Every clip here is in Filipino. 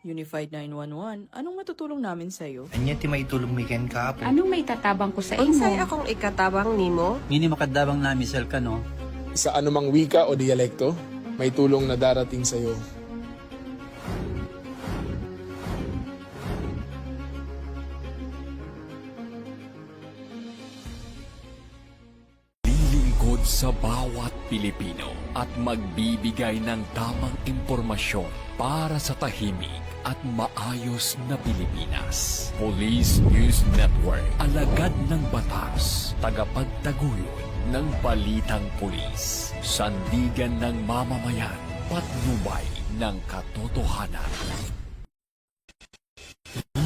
Unified 911, anong matutulong namin sa'yo? Anya ti maitulong mi ken kahapon. Anong may tatabang ko sa Unsay imo? akong ikatabang nimo? Ngini makadabang na misal ka no. Sa anumang wika o dialekto, may tulong na darating sa iyo. Lilingkod sa bawat Pilipino at magbibigay ng tamang impormasyon para sa tahimik at maayos na Pilipinas. Police News Network, alagad ng batas, tagapagtaguyod ng balitang pulis, sandigan ng mamamayan, patnubay ng katotohanan.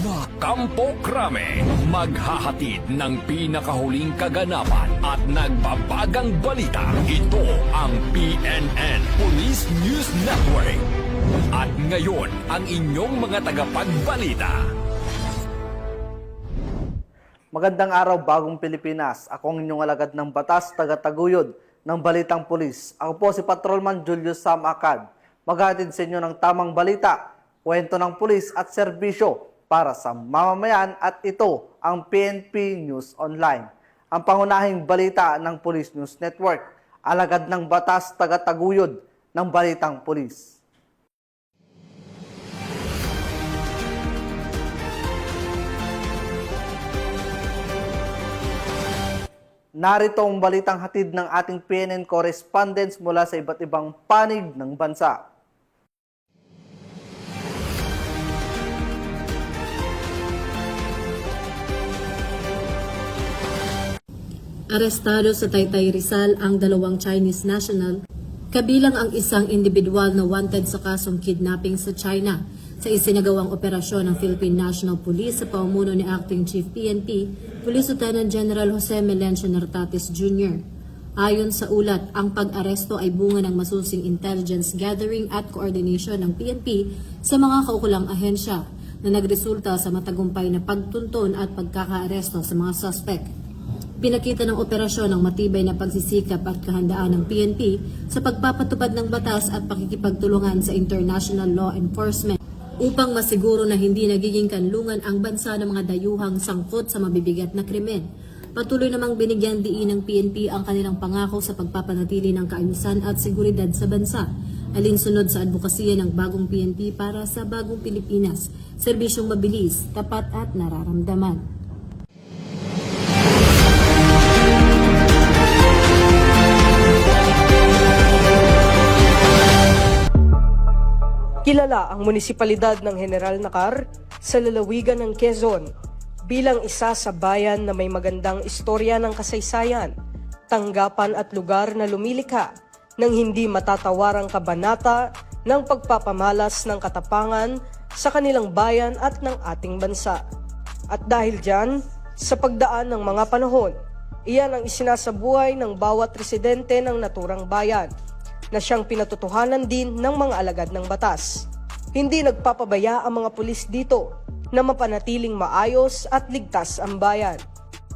La Campo Crame, maghahatid ng pinakahuling kaganapan at nagbabagang balita. Ito ang PNN Police News Network. At ngayon, ang inyong mga tagapagbalita. Magandang araw, bagong Pilipinas. Ako ang inyong alagad ng batas, tagataguyod ng Balitang Pulis. Ako po si Patrolman Julius Sam Acad. Maghahatid sa inyo ng tamang balita, kwento ng pulis at serbisyo para sa mamamayan, at ito ang PNP News Online. Ang pangunahing balita ng Police News Network, alagad ng batas, tagataguyod ng Balitang Pulis. Narito ang balitang hatid ng ating PNN correspondents mula sa iba't ibang panig ng bansa. Arestado sa Taytay Rizal ang dalawang Chinese national, kabilang ang isang individual na wanted sa kasong kidnapping sa China sa isinagawang operasyon ng Philippine National Police sa pamumuno ni Acting Chief PNP, Police Lieutenant General Jose Melencio Nartatis Jr. Ayon sa ulat, ang pag-aresto ay bunga ng masusing intelligence gathering at coordination ng PNP sa mga kaukulang ahensya na nagresulta sa matagumpay na pagtunton at pagkakaaresto sa mga suspect. Pinakita ng operasyon ang matibay na pagsisikap at kahandaan ng PNP sa pagpapatupad ng batas at pakikipagtulungan sa international law enforcement upang masiguro na hindi nagiging kanlungan ang bansa ng mga dayuhang sangkot sa mabibigat na krimen. Patuloy namang binigyan diin ng PNP ang kanilang pangako sa pagpapanatili ng kaayusan at seguridad sa bansa, alinsunod sa advokasya ng bagong PNP para sa bagong Pilipinas, serbisyong mabilis, tapat at nararamdaman. Kilala ang munisipalidad ng General Nakar sa lalawigan ng Quezon bilang isa sa bayan na may magandang istorya ng kasaysayan, tanggapan at lugar na lumilikha ng hindi matatawarang kabanata ng pagpapamalas ng katapangan sa kanilang bayan at ng ating bansa. At dahil dyan, sa pagdaan ng mga panahon, iyan ang isinasabuhay ng bawat residente ng naturang bayan na siyang pinatutuhanan din ng mga alagad ng batas. Hindi nagpapabaya ang mga pulis dito na mapanatiling maayos at ligtas ang bayan.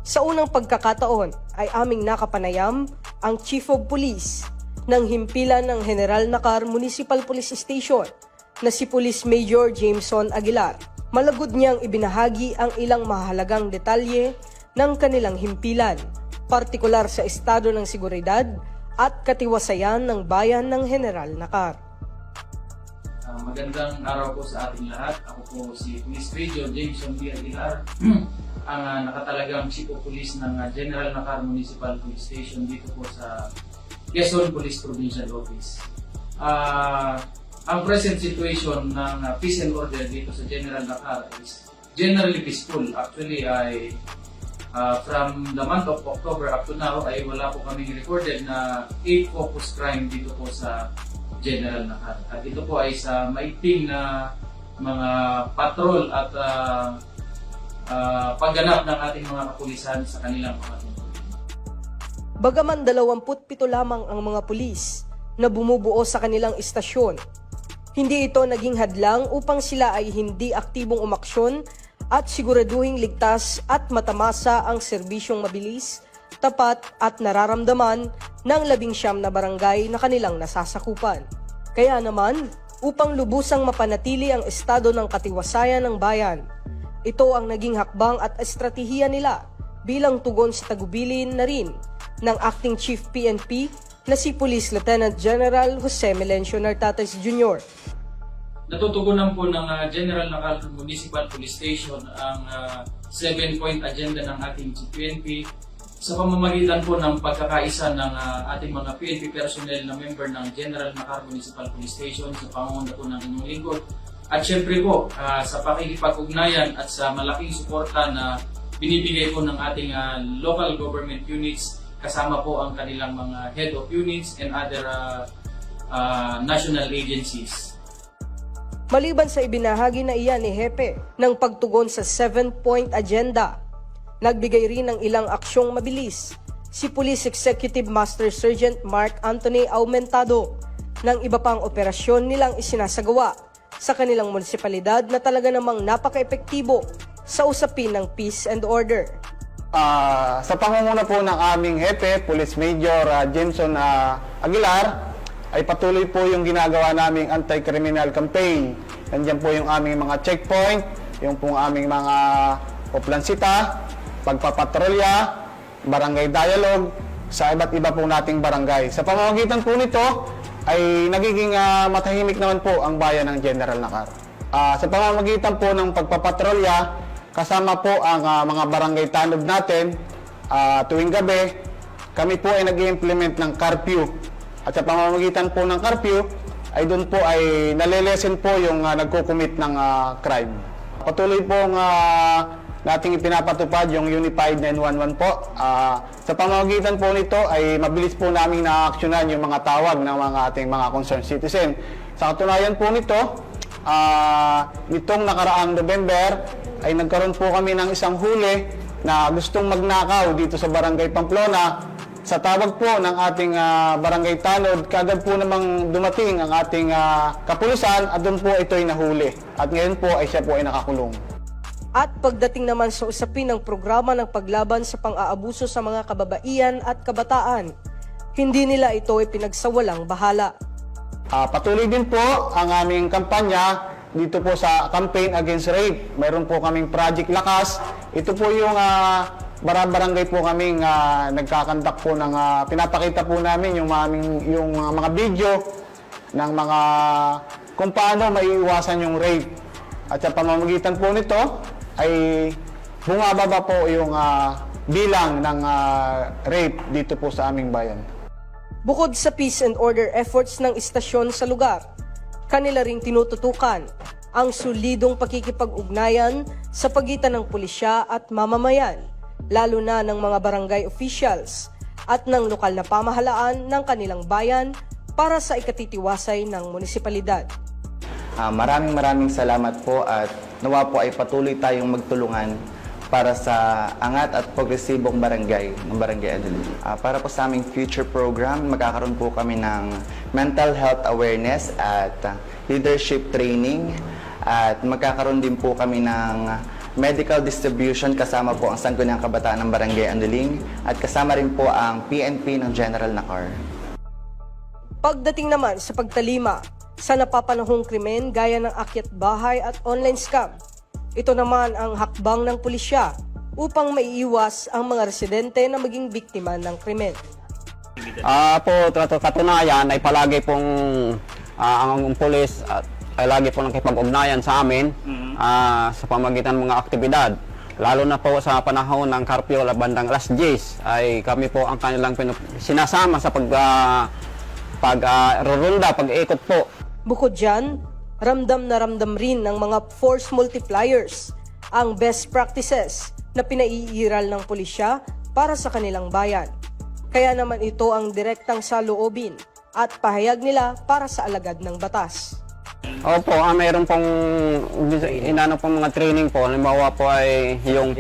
Sa unang pagkakataon ay aming nakapanayam ang Chief of Police ng himpilan ng General Nakar Municipal Police Station na si Police Major Jameson Aguilar. Malagod niyang ibinahagi ang ilang mahalagang detalye ng kanilang himpilan, partikular sa estado ng seguridad at katiwasayan ng bayan ng General Nakar. Magandang araw po sa ating lahat. Ako po si Police Major Jameson B. Aguilar, ang nakatalagang Chief of Police ng General Nakar Municipal Police Station dito po sa Quezon Police Provincial Office. Ang present situation ng peace and order dito sa General Nakar is generally peaceful. Actually, from the month of October up to now ay wala po kaming recorded na 8 focus crime dito po sa General Nakar. At ito po ay sa maigting na mga patrol at pagganap ng ating mga kapulisan sa kanilang mga tungkulin. Bagaman 27 lamang ang mga pulis na bumubuo sa kanilang istasyon, hindi ito naging hadlang upang sila ay hindi aktibong umaksyon at siguraduhing ligtas at matamasa ang serbisyong mabilis, tapat at nararamdaman ng 19 na barangay na kanilang nasasakupan. Kaya naman, upang lubusang mapanatili ang estado ng katiwasayan ng bayan. Ito ang naging hakbang at estratehiya nila bilang tugon sa tagubilin na rin ng Acting Chief PNP na si Police Lieutenant General Jose Melencio Nartates Jr. Natutugunan po ng General Nakar Municipal Police Station ang 7-point agenda ng ating PNP sa pamamagitan po ng pagkakaisa ng ating mga PNP personnel na member ng General Nakar Municipal Police Station sa pangunguna po ng inyong lingkod. At syempre po sa pakikipag-ugnayan at sa malaking suporta na binibigay po ng ating local government units kasama po ang kanilang mga head of units and other national agencies. Maliban sa ibinahagi na iyan ni Hepe ng pagtugon sa 7-point agenda, nagbigay rin ng ilang aksyong mabilis si Police Executive Master Sergeant Mark Anthony Aumentado ng iba pang operasyon nilang isinasagawa sa kanilang munisipalidad na talaga namang napaka-epektibo sa usapin ng peace and order. Sa pangunguna po ng aming Hepe, Police Major Jenson Aguilar, ay patuloy po yung ginagawa naming anti-criminal campaign. Nandiyan po yung aming mga checkpoint, yung pong aming mga oplansita, pagpapatrolya, barangay dialogue, sa iba't iba po nating barangay. Sa pamamagitan po nito, ay nagiging matahimik naman po ang bayan ng General Nakar. Sa pamamagitan po ng pagpapatrolya, kasama po ang mga barangay tanod natin, tuwing gabi, kami po ay nag-i-implement ng curfew. At sa pamamagitan po ng curfew, ay doon po ay nalilesen po yung nagkukumit ng crime. Patuloy po nating ipinapatupad yung Unified 911 po. Sa pamamagitan po nito ay mabilis po namin na-actionan yung mga tawag ng mga ating mga concerned citizen. Sa katunayan po nito, nitong nakaraang November ay nagkaroon po kami ng isang huli na gustong magnakaw dito sa Barangay Pamplona. Sa tawag po ng ating barangay tanod, kaagad po namang dumating ang ating kapulisan at doon po ito'y nahuli. At ngayon po ay siya po ay nakakulong. At pagdating naman sa usapin ng programa ng paglaban sa pang-aabuso sa mga kababaihan at kabataan, hindi nila ito ay pinagsawalang bahala. Patuloy din po ang aming kampanya dito po sa campaign against rape. Mayroon po kaming Project Lakas. Ito po yung barangay po kaming nagkakandak po ng pinapakita po namin yung mga video ng mga kung paano maiiwasan yung rape. At sa pamamagitan po nito ay bumababa po yung bilang ng rape dito po sa aming bayan. Bukod sa peace and order efforts ng istasyon sa lugar, kanila ring tinututukan ang solidong pakikipag-ugnayan sa pagitan ng pulisya at mamamayan, lalo na ng mga barangay officials at ng lokal na pamahalaan ng kanilang bayan para sa ikatitiwasay ng munisipalidad. Maraming salamat po at nawa po ay patuloy tayong magtulungan para sa angat at progresibong barangay ng Barangay Adelie. Para po sa aming future program, magkakaroon po kami ng mental health awareness at leadership training at magkakaroon din po kami ng medical distribution kasama po ang Sangguniang Kabataan ng Barangay Adelie at kasama rin po ang PNP ng General Nakar. Pagdating naman sa pagtalima sa napapanahong krimen gaya ng akyat bahay at online scam, ito naman ang hakbang ng pulisya upang maiiwas ang mga residente na maging biktima ng krimen. Katunayan ay palagi pong ang pulis ay lagi po nakipag-ugnayan sa amin sa pamagitan ng mga aktibidad. Lalo na po sa panahon ng curfew bandang alas 10 ay kami po ang kanilang sinasama sa pag-rurunda, pag-ikot po. Bukod dyan, ramdam na ramdam rin ng mga force multipliers ang best practices na pinaiiral ng pulisya para sa kanilang bayan. Kaya naman ito ang direktang saloobin at pahayag nila para sa alagad ng batas. Opo, mayroon pong pong mga training po. Halimbawa po ay yung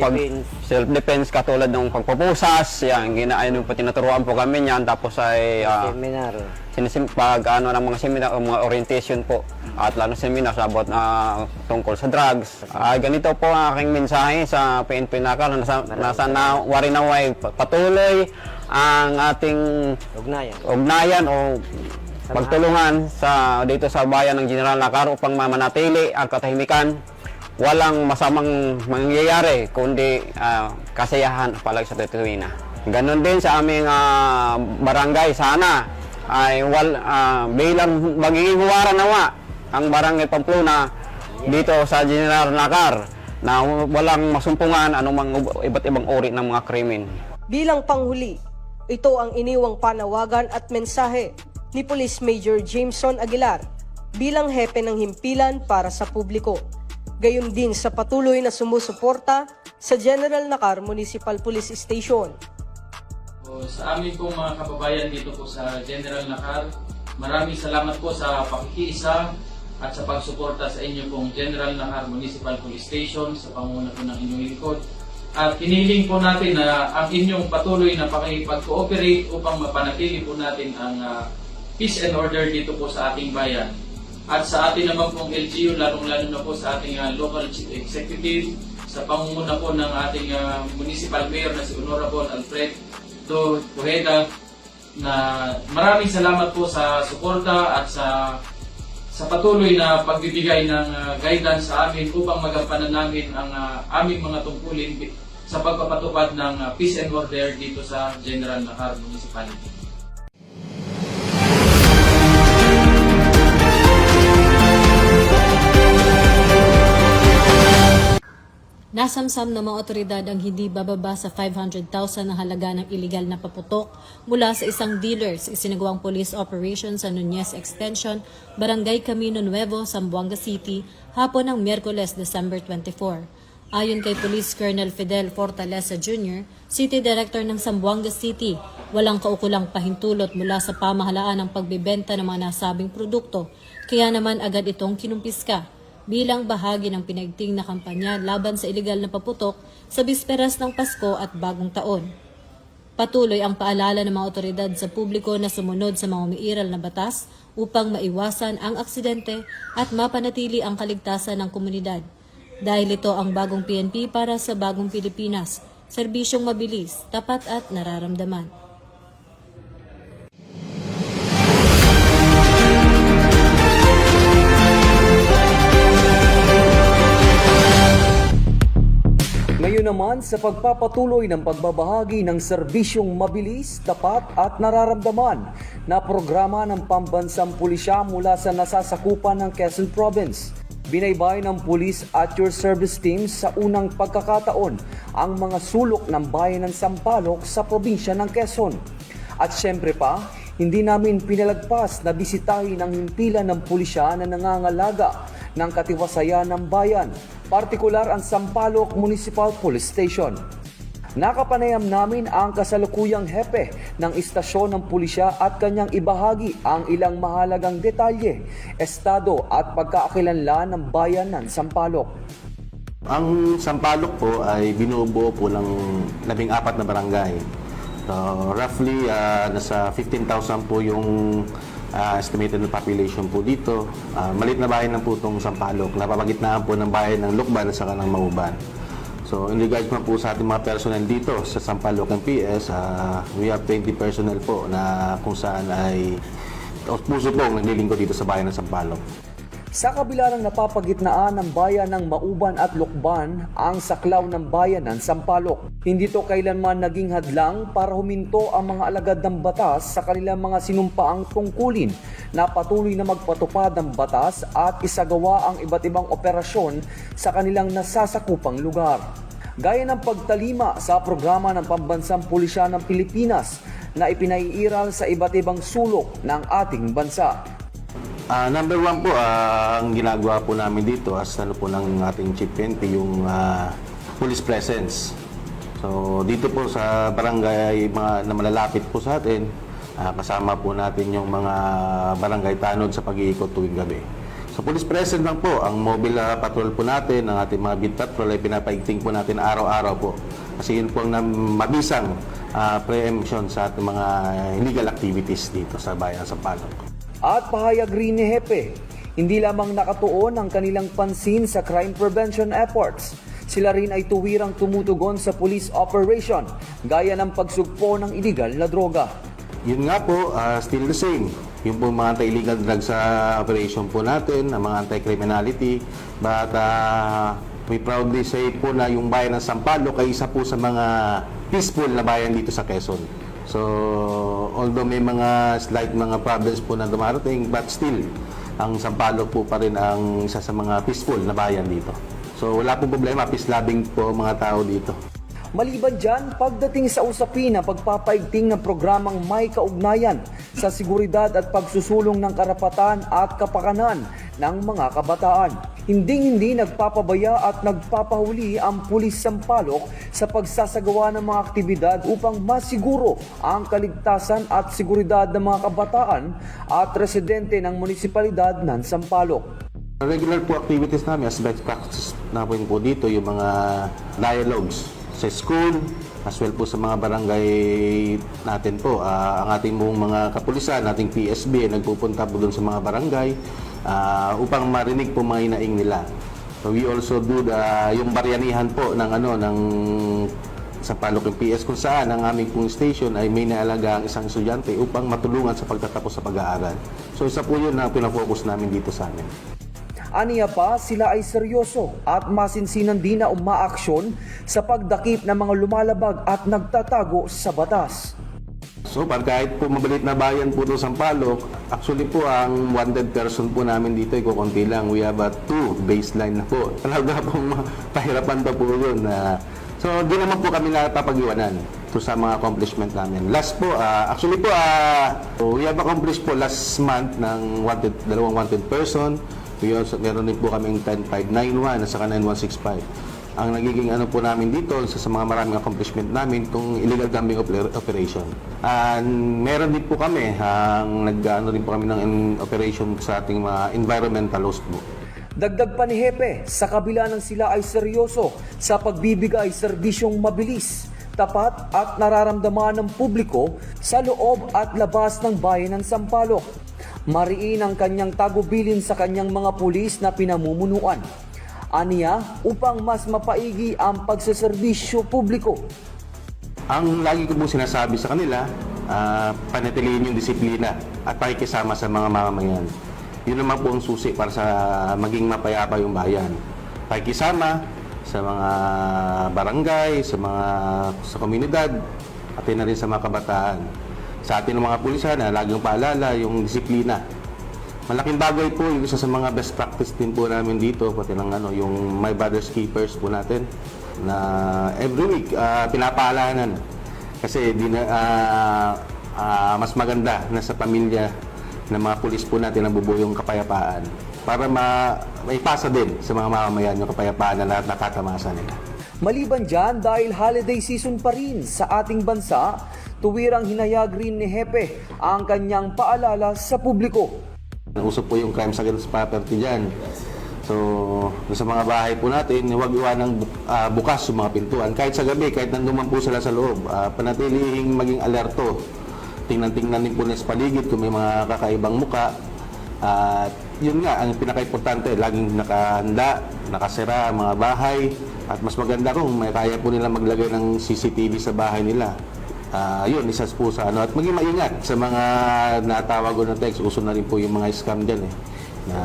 self-defense katulad ng pagpupusas. Yan, tinuturuan po kami yan. Tapos ay seminar. Ng mga seminar o mga orientation po. At lalo seminar sa about tungkol sa drugs. Ganito po ang aking mensahe sa PNP Nakar. Nasa warinaway patuloy ang ating ugnayan o pagtulungan dito sa bayan ng General Nakar upang mamanatili ang katahimikan. Walang masamang mangyayari kundi kasiyahan palagi sa Tutuina. Ganon din sa aming barangay, sana ay bilang magiging huwaran nawa ang barangay Pamplona dito sa General Nakar na walang masumpungan anumang iba't ibang uri ng mga krimen. Bilang panghuli, ito ang iniwang panawagan at mensahe ni Police Major Jameson Aguilar bilang hepe ng himpilan para sa publiko. Gayon din sa patuloy na sumusuporta sa General Nakar Municipal Police Station. Sa amin pong mga kababayan dito po sa General Nakar, maraming salamat po sa pakikiisa at sa pagsuporta sa inyo pong General Nakar Municipal Police Station sa pangunguna po ng inyong lingkod. At hiniling po natin na ang inyong patuloy na pakikipag-cooperate upang mapanatili po natin ang peace and order dito po sa ating bayan. At sa atin naman pong LGU, lalong-lalo na po sa ating local chief executive, sa pangunguna po ng ating municipal mayor na si Honorable Alfred Pujeda, na maraming salamat po sa suporta at sa patuloy na pagbibigay ng guidance sa amin upang magampanan namin ang aming mga tungkulin sa pagpapatupad ng peace and order dito sa General Nakar Municipality. Nasamsam ng mga otoridad ang hindi bababa sa 500,000 na halaga ng iligal na paputok mula sa isang dealer sa isinagawang police operation sa Nunez Extension, Barangay Camino Nuevo, Zamboanga City, hapon ng Miyerkules, December 24. Ayon kay Police Colonel Fidel Fortaleza Jr., City Director ng Zamboanga City, walang kaukulang pahintulot mula sa pamahalaan ng pagbebenta ng mga nasabing produkto, kaya naman agad itong kinumpiska bilang bahagi ng pinaigting na kampanya laban sa iligal na paputok sa bisperas ng Pasko at Bagong Taon. Patuloy ang paalala ng mga otoridad sa publiko na sumunod sa mga umiiral na batas upang maiwasan ang aksidente at mapanatili ang kaligtasan ng komunidad. Dahil ito ang bagong PNP para sa bagong Pilipinas, serbisyong mabilis, tapat at nararamdaman. Ngayon naman sa pagpapatuloy ng pagbabahagi ng serbisyong mabilis, tapat at nararamdaman na programa ng pambansang pulisya mula sa nasasakupan ng Quezon Province. Binaybay ng Police at Your Service Teams sa unang pagkakataon ang mga sulok ng bayan ng Sampaloc sa probinsya ng Quezon. At syempre pa, hindi namin pinalagpas na bisitahin ang himpilan ng pulisya na nangangalaga ng katiwasayan ng bayan, partikular ang Sampaloc Municipal Police Station. Nakapanayam namin ang kasalukuyang hepe ng istasyon ng pulisya at kanyang ibahagi ang ilang mahalagang detalye, estado at pagkakakilanlan ng bayan ng Sampaloc. Ang Sampaloc po ay binubuo po ng 14 na barangay. So, roughly, nasa 15,000 po yung estimated na population po dito. Maliit na bayan na po itong Sampaloc, napapagitnaan po ng bayan ng Lucban at saka ng Mauban. So, in regards po sa ating mga personnel dito sa Sampaloc PS, we have 20 personnel po na kung saan ay puso po naglilingkod dito sa bayan ng Sampaloc. Sa kabila ng napapagitnaan ng bayan ng Mauban at Lucban, ang saklaw ng bayan ng Sampaloc. Hindi to kailanman naging hadlang para huminto ang mga alagad ng batas sa kanilang mga sinumpaang tungkulin na patuloy na magpatupad ng batas at isagawa ang iba't ibang operasyon sa kanilang nasasakupang lugar. Gaya ng pagtalima sa programa ng Pambansang Pulisya ng Pilipinas na ipinaiiral sa iba't ibang sulok ng ating bansa. Number one po, ang ginagawa po namin dito as po ng ating Chief PNP, yung police presence. So dito po sa barangay na malalapit po sa atin, kasama po natin yung mga barangay tanod sa pag-iikot tuwing gabi. So police presence lang po, ang mobile patrol po natin, ang ating mga beat patrol ay pinapaigting po natin araw-araw po. Kasi yun po ang mabisang preemption sa ating mga illegal activities dito sa bayan ng Sampaloc. At pahayag rin ni Hepe, hindi lamang nakatuon ang kanilang pansin sa crime prevention efforts. Sila rin ay tuwirang tumutugon sa police operation, gaya ng pagsugpo ng illegal na droga. Yun nga po, still the same. yung po mga anti-illegal drugs operation po natin, ang mga anti-criminality. But we proudly say po na yung bayan ng Sampaloc ay isa po sa mga peaceful na bayan dito sa Quezon. So, although may mga slight mga problems po na dumarating, but still, ang Sampaloc po pa rin ang isa sa mga peaceful na bayan dito. So, wala pong problema, peace-loving po mga tao dito. Maliban dyan, pagdating sa usapin ng pagpapaigting ng programang may kaugnayan sa seguridad at pagsusulong ng karapatan at kapakanan ng mga kabataan. Hindi nagpapabaya at nagpapahuli ang Pulis Sampaloc sa pagsasagawa ng mga aktibidad upang masiguro ang kaligtasan at seguridad ng mga kabataan at residente ng munisipalidad ng Sampaloc. Regular po activities namin as best practice na po dito, yung mga dialogues sa school, as well po sa mga barangay natin po. Ang ating mga kapulisan, ating PSB, nagpupunta po doon sa mga barangay upang marinig po mga inaing nila. So we also do yung baryanihan po ng Sampaloc PS kung saan ang aming pong station ay may naalaga ang isang estudyante upang matulungan sa pagtatapos sa pag-aaral. So isa po yun na pinafocus namin dito sa amin. Aniya pa, sila ay seryoso at masinsinan din na umaaksyon sa pagdakip ng mga lumalabag at nagtatago sa batas. So, kahit po mabalit na bayan po ito Sampaloc, actually po ang wanted person po namin dito ay kukunti lang. We have 2 baseline na po. Talaga pong pahirapan pa po yun. So, di naman po kami napapag-iwanan to sa mga accomplishment namin. Last po, actually po, we have accomplished po last month ng 2 wanted person. Meron din po kaming 10591 at saka 9165. Ang nagiging po namin dito sa mga maraming accomplishment namin itong illegal gambling operation. And meron din po kami rin po kami ng operation sa ating mga environmental host book. Dagdag pa ni Hepe, sa kabila ng sila ay seryoso sa pagbibigay serbisyong mabilis, tapat at nararamdaman ng publiko sa loob at labas ng bayan ng Sampaloc. Mariin ang kanyang tagubilin sa kanyang mga pulis na pinamumunuan. Aniya, upang mas mapaigi ang pagseserbisyo publiko. Ang lagi ko po sinasabi sa kanila, panatilihin yung disiplina at pakikisama sa mga mamamayan. Yun naman po ang susi para sa maging mapayapa yung bayan. Pakikisama sa mga barangay, sa komunidad, at na rin sa mga kabataan. Sa atin ng mga pulisan, laging paalala yung disiplina. Malaking bagay po yung isa sa mga best practice din po namin dito, pati ng yung My Brother's Keepers po natin, na every week pinapaalanan. Kasi mas maganda na sa pamilya ng mga pulis po natin nabubuo yung kapayapaan para maipasa din sa mga mamamayan yung kapayapaan na nakatamasa nila. Maliban dyan, dahil holiday season pa rin sa ating bansa, tuwirang hinayag rin ni Hepe ang kanyang paalala sa publiko. Uso po yung crimes against property dyan. So, sa mga bahay po natin, huwag iwanang bukas yung mga pintuan. Kahit sa gabi, kahit nandun man po sila sa loob, panatilihing maging alerto. Tingnan-tingnan din po na sa paligid kung may mga kakaibang muka. At yun nga, ang pinaka-importante, laging nakahanda, nakasira ang mga bahay. At mas maganda kung may kaya po nila maglagay ng CCTV sa bahay nila. Yun, isa po sa at maging maingat sa mga natawag ko na text. Uso na rin po yung mga scam dyan na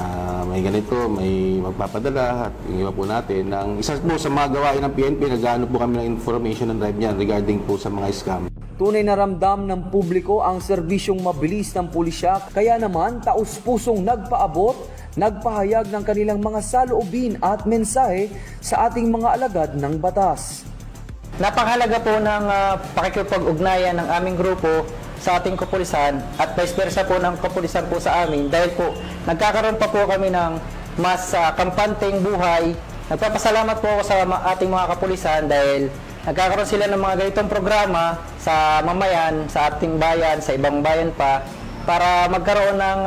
may ganito, may magpapadala at yung iba po natin. Isa po sa mga gawain ng PNP, nag-ano po kami ng information and drive niyan regarding po sa mga scam. Tunay na ramdam ng publiko ang serbisyong mabilis ng pulisya, kaya naman taus-pusong nagpaabot, nagpahayag ng kanilang mga saloobin at mensahe sa ating mga alagad ng batas. Napakahalaga po ng pakikipag-ugnayan ng aming grupo sa ating kapulisan at vice versa po ng kapulisan po sa amin dahil po nagkakaroon pa po kami ng mas kampanteng buhay. Nagpapasalamat po ako sa ating mga kapulisan dahil nagkakaroon sila ng mga ganitong programa sa mamayan, sa ating bayan, sa ibang bayan pa para magkaroon ng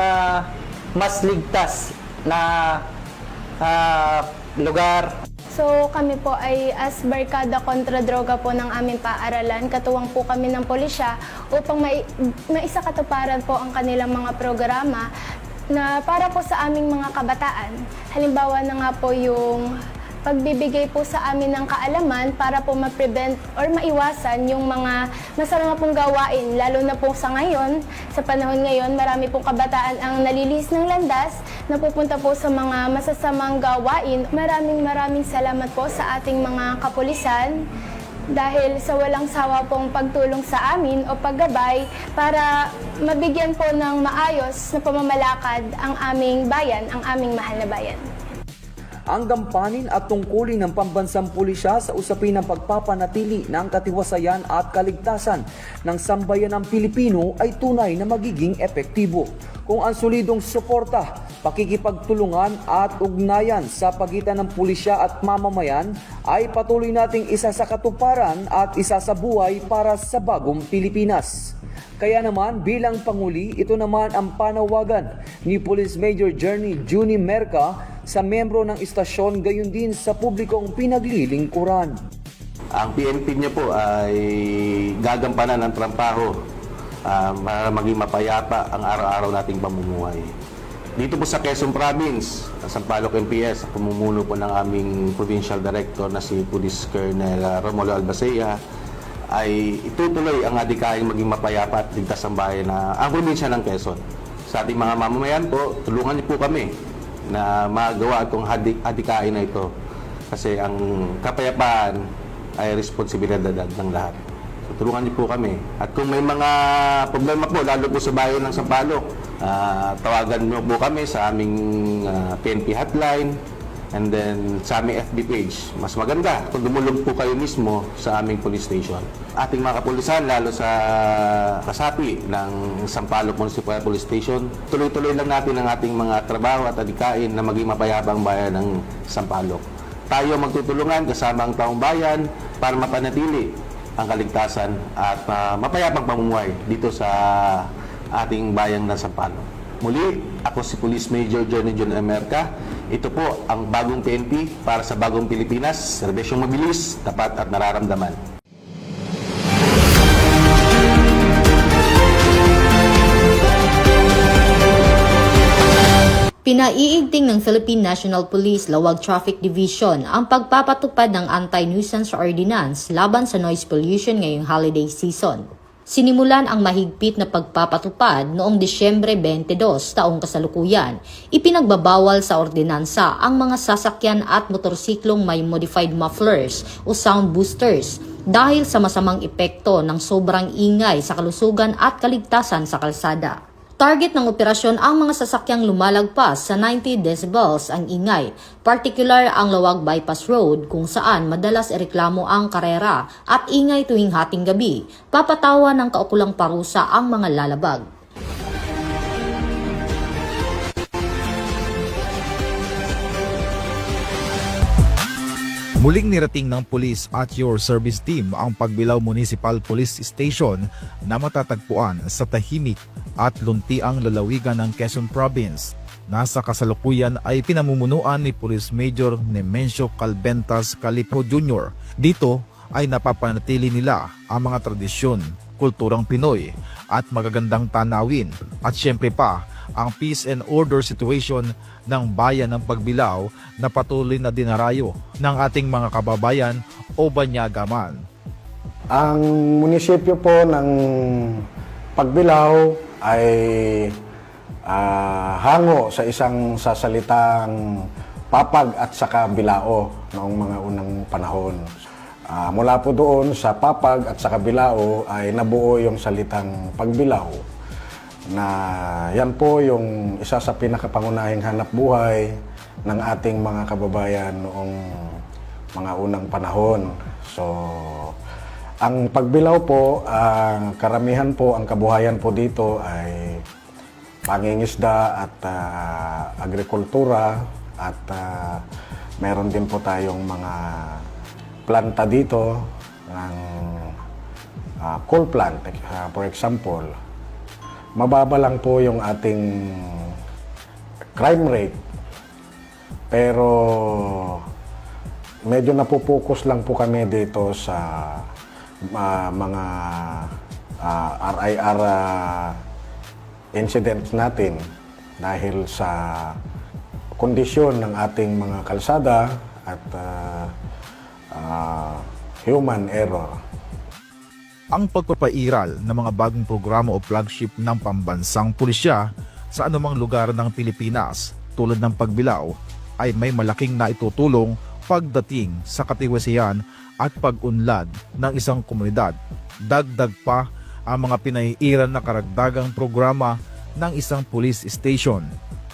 mas ligtas na lugar. So kami po ay as Barkada kontra Droga po ng aming paaralan, katuwang po kami ng pulisya upang maisakatuparan po ang kanilang mga programa na para po sa aming mga kabataan. Halimbawa na nga po yung pagbibigay po sa amin ng kaalaman para po ma-prevent or maiwasan yung mga masama pong gawain. Lalo na po sa ngayon, sa panahon ngayon, marami pong kabataan ang nalilis ng landas, napupunta po sa mga masasamang gawain. Maraming salamat po sa ating mga kapulisan dahil sa walang sawa pong pagtulong sa amin o paggabay para mabigyan po ng maayos na pamamalakad ang aming bayan, ang aming mahal na bayan. Ang gampanin at tungkulin ng pambansang pulisya sa usapin ng pagpapanatili ng katiwasayan at kaligtasan ng sambayanang Pilipino ay tunay na magiging epektibo kung ang solidong suporta, pakikipagtulungan at ugnayan sa pagitan ng pulisya at mamamayan ay patuloy nating isa sa katuparan at isa sa buhay para sa bagong Pilipinas. Kaya naman bilang Panguli, ito naman ang panawagan ni Police Major Journey Juni Merca sa membro ng istasyon gayon din sa publikong pinaglilingkuran. Ang PNP niya po ay gagampanan ng trabaho para maging mapayapa ang araw-araw nating pamumuhay. Dito po sa Quezon Province, Sampaloc MPS, pamumuno po ng aming Provincial Director na si Police Colonel Romulo Albacea, ay itutuloy ang adikain maging mapayapa at ligtas ang bayan na ang probinsya ng Quezon. Sa ating mga mamamayan po, tulungan niyo po kami na magawa itong adikain na ito. Kasi ang kapayapaan ay responsibilidad ng lahat. So, tulungan niyo po kami. At kung may mga problema po, lalo po sa bayan ng Sampaloc, tawagan niyo po kami sa aming PNP hotline and then sa aming FB page. Mas maganda kung dumulog po kayo mismo sa aming police station. Ating mga kapulisan, lalo sa kasapi ng Sampaloc Municipal Police Station, tuloy-tuloy lang natin ang ating mga trabaho at adikain na maging mapayapang bayan ng Sampaloc. Tayo magtutulungan kasama ang taong bayan para mapanatili ang kaligtasan at mapayapang pamumuhay dito sa ating bayan ng Sampaloc. Muli, ako si Police Major Journey Juni Merca. Ito po ang bagong PNP para sa bagong Pilipinas, serbisyong mabilis, tapat at nararamdaman. Pinaiigting ng Philippine National Police Lawag Traffic Division ang pagpapatupad ng Anti-Nuisance Ordinance laban sa noise pollution ngayong holiday season. Sinimulan ang mahigpit na pagpapatupad noong Disyembre 22 taong kasalukuyan. Ipinagbabawal sa ordinansa ang mga sasakyan at motorsiklong may modified mufflers o sound boosters dahil sa masamang epekto ng sobrang ingay sa kalusugan at kaligtasan sa kalsada. Target ng operasyon ang mga sasakyang lumalagpas sa 90 decibels ang ingay, particular ang Lawag Bypass Road kung saan madalas ireklamo ang karera at ingay tuwing hating gabi, papatawa ng kaukulang parusa ang mga lalabag. Muling nirating ng Police at Your Service Team ang Pagbilao Municipal Police Station na matatagpuan sa tahimik at luntiang lalawigan ng Quezon Province. Nasa kasalukuyan ay pinamumunuan ni Police Major Nemencio Calventas Calipo Jr. Dito ay napapanatili nila ang mga tradisyon, kulturang Pinoy at magagandang tanawin at syempre pa ang peace and order situation ng bayan ng Pagbilao na patuloy na dinarayo ng ating mga kababayan o Banyagaman. Ang munisipyo po ng Pagbilao ay hango sa isang sasalitang papag at saka bilao noong mga unang panahon. Mula po doon sa papag at saka bilao ay nabuo yung salitang Pagbilao na yan po yung isa sa pinakapangunahing hanap buhay ng ating mga kababayan noong mga unang panahon. So, ang Pagbilao po, ang karamihan po, ang kabuhayan po dito ay pangingisda at agrikultura at meron din po tayong mga planta dito ng coal plant, for example. Mababa lang po yung ating crime rate, pero medyo napupokus lang po kami dito sa mga RIR incidents natin dahil sa kondisyon ng ating mga kalsada at human error. Ang pagpapairal ng mga bagong programa o flagship ng pambansang pulisya sa anumang lugar ng Pilipinas tulad ng pagbilao ay may malaking naitutulong pagdating sa katiwasihan at pag-unlad ng isang komunidad. Dagdag pa ang mga pinaiiral na karagdagang programa ng isang police station.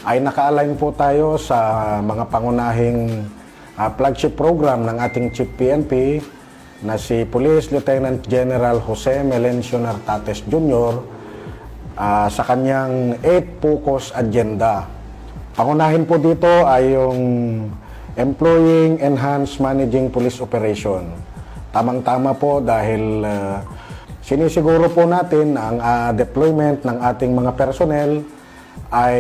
Ay naka-align po tayo sa mga pangunahing flagship program ng ating Chief PNP na si Police Lieutenant General Jose Melencio Nartates Jr. Sa kanyang 8 focus agenda. Pangunahin po dito ay yung Employing Enhanced Managing Police Operation. Tamang-tama po dahil sinisiguro po natin na ang deployment ng ating mga personnel ay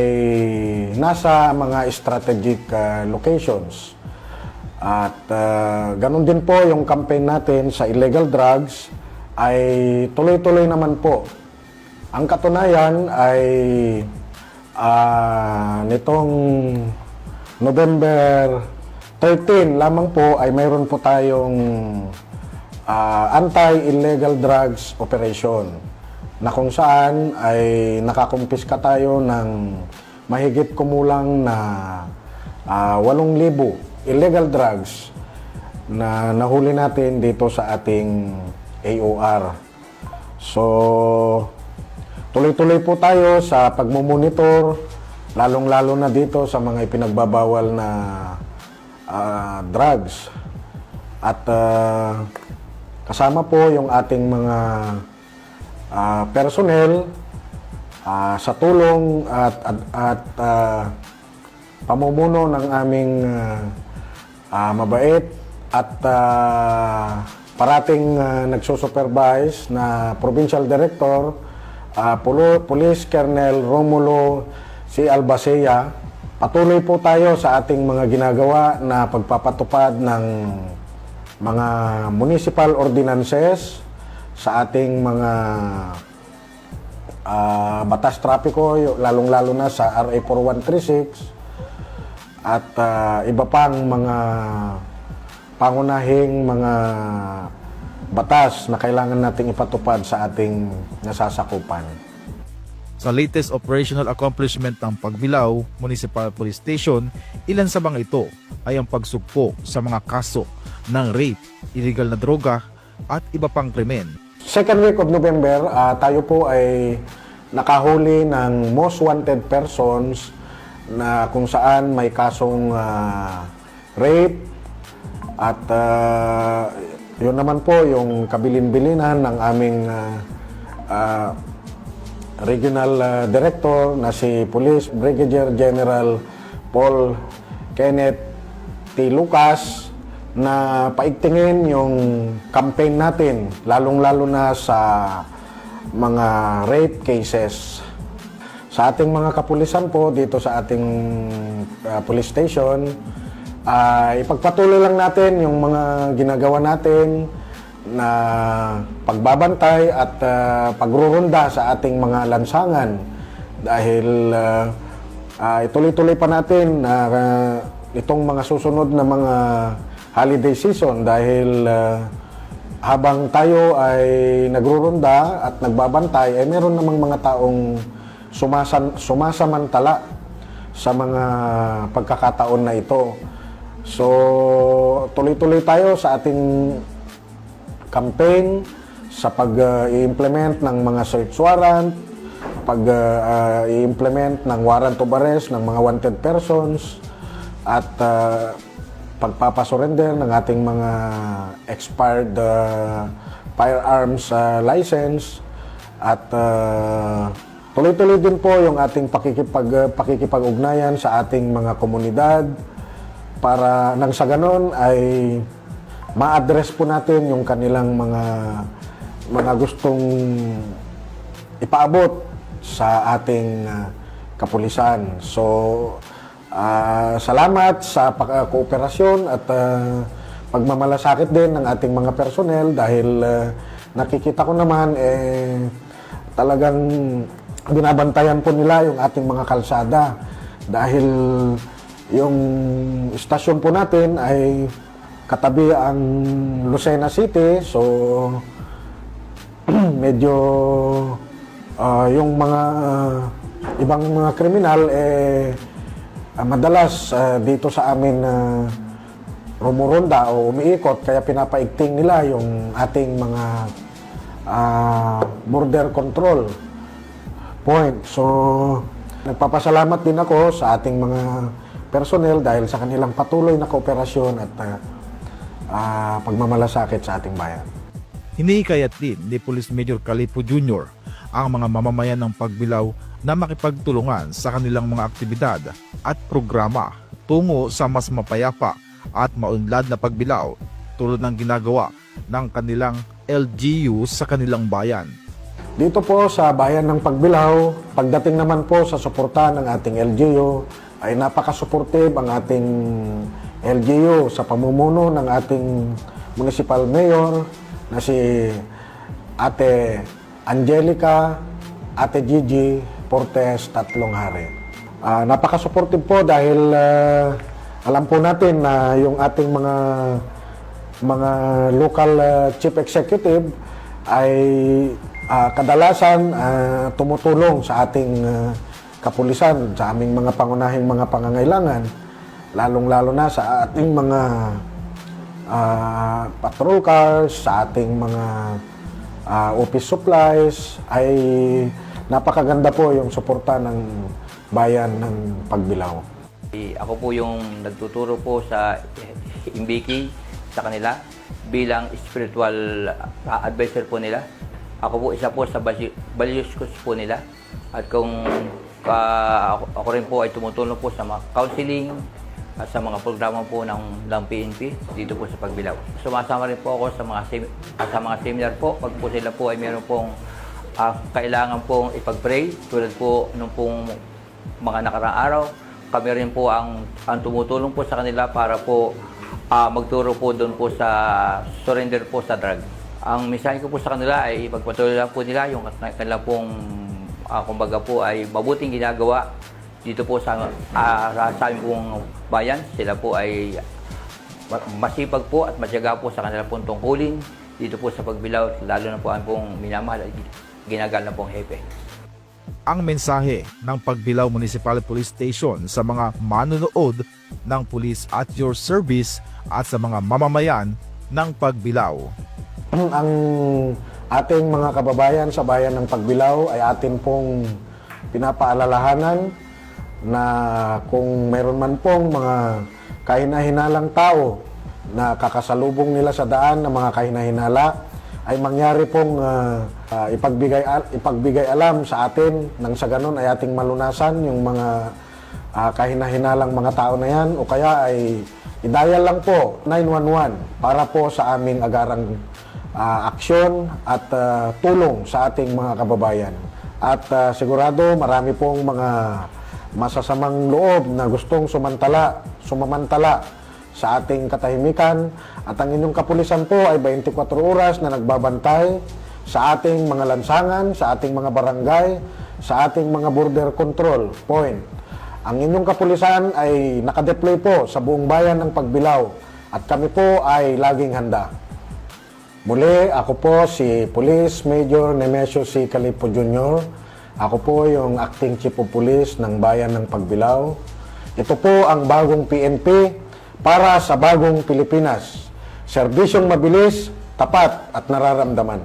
nasa mga strategic locations. At ganun din po yung campaign natin sa illegal drugs ay tuloy-tuloy naman po. Ang katunayan ay nitong November 13 lamang po ay mayroon po tayong anti-illegal drugs operation na kung saan ay nakakumpiska tayo ng mahigit kumulang na 8,000 illegal drugs na nahuli natin dito sa ating AOR. So, tuloy-tuloy po tayo sa pagmumonitor, lalong-lalo na dito sa mga ipinagbabawal na drugs. At kasama po yung ating mga personnel sa tulong at pamumuno ng aming mabait at parating nagsusupervise na Provincial Director, Police Colonel Romulo C. Albacea. Patuloy po tayo sa ating mga ginagawa na pagpapatupad ng mga municipal ordinances sa ating mga batas trapiko, lalong-lalo na sa RA 4136 at iba pang mga pangunahing mga batas na kailangan nating ipatupad sa ating nasasakupan. Sa latest operational accomplishment ng Pagbilao Municipal Police Station, ilan sa mga ito ay ang pagsugpo sa mga kaso ng rape, illegal na droga at iba pang krimen. Second week of November, tayo po ay nakahuli ng most wanted persons na kung saan may kasong rape at yun naman po yung kabilin-bilinan ng aming Regional Director na si Police Brigadier General Paul Kenneth T. Lucas na paigtingin yung campaign natin, lalong-lalo na sa mga rape cases. Sa ating mga kapulisan po dito sa ating police station, ipagpatuloy lang natin yung mga ginagawa natin na pagbabantay at pagrurunda sa ating mga lansangan dahil ituloy-tuloy pa natin itong mga susunod na mga holiday season dahil habang tayo ay nagrurunda at nagbabantay ay meron namang mga taong sumasamantala sa mga pagkakataon na ito. So, tuloy-tuloy tayo sa ating campaign sa pag-i-implement ng mga search warrant, pag-i-implement ng warrant of arrest ng mga wanted persons, at pagpapasurrender ng ating mga expired firearms license, at tuloy-tuloy din po yung ating pakikipag-ugnayan sa ating mga komunidad para nang sa ganon ay ma-address po natin yung kanilang mga gustong ipaabot sa ating kapulisan. So, salamat sa kooperasyon at pagmamalasakit din ng ating mga personnel dahil nakikita ko naman talagang binabantayan po nila yung ating mga kalsada dahil Yung istasyon po natin ay katabi ang Lucena City, so medyo yung mga ibang mga kriminal madalas dito sa amin rumuronda o umiikot, kaya pinapaigting nila yung ating mga border control point. So nagpapasalamat din ako sa ating mga personnel dahil sa kanilang patuloy na kooperasyon at pagmamalasakit sa ating bayan. Hinihikayat din ni Police Major Calipo Jr. ang mga mamamayan ng Pagbilao na makipagtulungan sa kanilang mga aktibidad at programa tungo sa mas mapayapa at maunlad na Pagbilao tulad ng ginagawa ng kanilang LGU sa kanilang bayan. Dito po sa bayan ng Pagbilao, pagdating naman po sa suporta ng ating LGU, ay napaka-supportive ang ating LGU sa pamumuno ng ating municipal mayor na si Ate Angelica, Ate Gigi Portes Tatlonghari. Napaka-supportive po dahil alam po natin na yung ating mga local chief executive ay kadalasan tumutulong sa ating kapulisan, sa aming mga pangunahing mga pangangailangan, lalong-lalo na sa ating mga patrol cars, sa ating mga office supplies, ay napakaganda po yung suporta ng bayan ng Pagbilao. Ako po yung nagtuturo po sa Imbiki sa kanila bilang spiritual advisor po nila. Ako po isa po sa values coach po nila. At kung ako rin po ay tumutulong po sa mga counseling at sa mga programa po ng PNP dito po sa Pagbilao. Sumasama rin po ako sa mga seminar po. Pag po sila po ay meron pong kailangan pong ipag-pray tulad po nung pong mga nakaraang araw. Kami rin po ang tumutulong po sa kanila para po magturo po doon po sa surrender po sa drug. Ang mensahe ko po sa kanila ay ipagpatuloy lang po nila yung kanila pong kumbaga po ay mabuting ginagawa dito po sa aming pong bayan. Sila po ay masipag po at matyaga po sa kanila pong tungkulin dito po sa Pagbilao, lalo na po ang pong minamahal at ginagal na pong hepe. Ang mensahe ng Pagbilao Municipal Police Station sa mga manonood ng Police at Your Service at sa mga mamamayan ng Pagbilao. Ang ating mga kababayan sa bayan ng Pagbilao ay atin pong pinapaalalahanan na kung mayroon man pong mga kahina-hinalang tao na kakasalubong nila sa daan ng mga kahina-hinala, ay mangyari pong ipagbigay alam sa atin nang sa ganun ay ating malunasan yung mga kahina-hinalang mga tao na yan, o kaya ay i-dial lang po 911 para po sa aming agarang aksyon at tulong sa ating mga kababayan. At sigurado marami pong mga masasamang loob na gustong sumamantala sa ating katahimikan, at ang inyong kapulisan po ay 24 oras na nagbabantay sa ating mga lansangan, sa ating mga barangay, sa ating mga border control point. Ang inyong kapulisan ay nakadeploy po sa buong bayan ng Pagbilao at kami po ay laging handa. Muli, ako po si Police Major Nemesio C. Calipo Jr. Ako po yung Acting Chief of Police ng bayan ng Pagbilao. Ito po ang bagong PNP para sa bagong Pilipinas. Serbisyong mabilis, tapat at nararamdaman.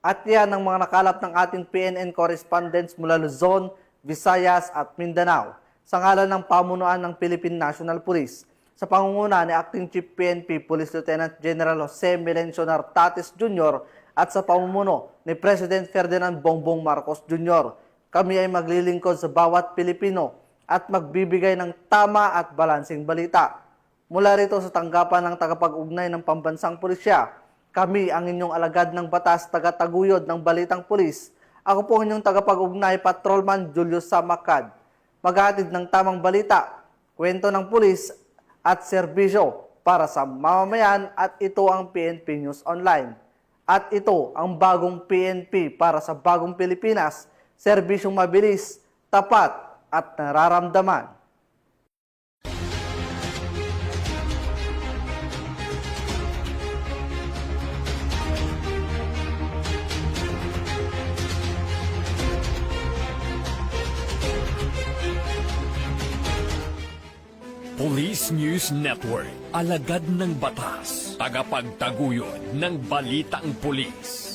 At yan ang mga nakalap ng ating PNN correspondents mula Luzon, Visayas at Mindanao sa ngalan ng pamunuan ng Philippine National Police sa pangunguna ni Acting Chief PNP Police Lieutenant General Jose Melencio Nartates Jr. at sa pamumuno ni President Ferdinand Bongbong Marcos Jr. Kami ay maglilingkod sa bawat Pilipino at magbibigay ng tama at balansing balita. Mula rito sa tanggapan ng tagapag-ugnay ng Pambansang Pulisya, kami ang inyong alagad ng batas, taga-taguyod ng Balitang Pulis. Ako po inyong tagapag-ugnay, Patrolman Julius Samacad. Maghatid ng tamang balita, kwento ng pulis at serbisyo para sa mamamayan, at ito ang PNP News Online. At ito ang bagong PNP para sa bagong Pilipinas, serbisyong mabilis, tapat at nararamdaman. Police News Network, alagad ng batas, tagapagtaguyod ng balitang pulis.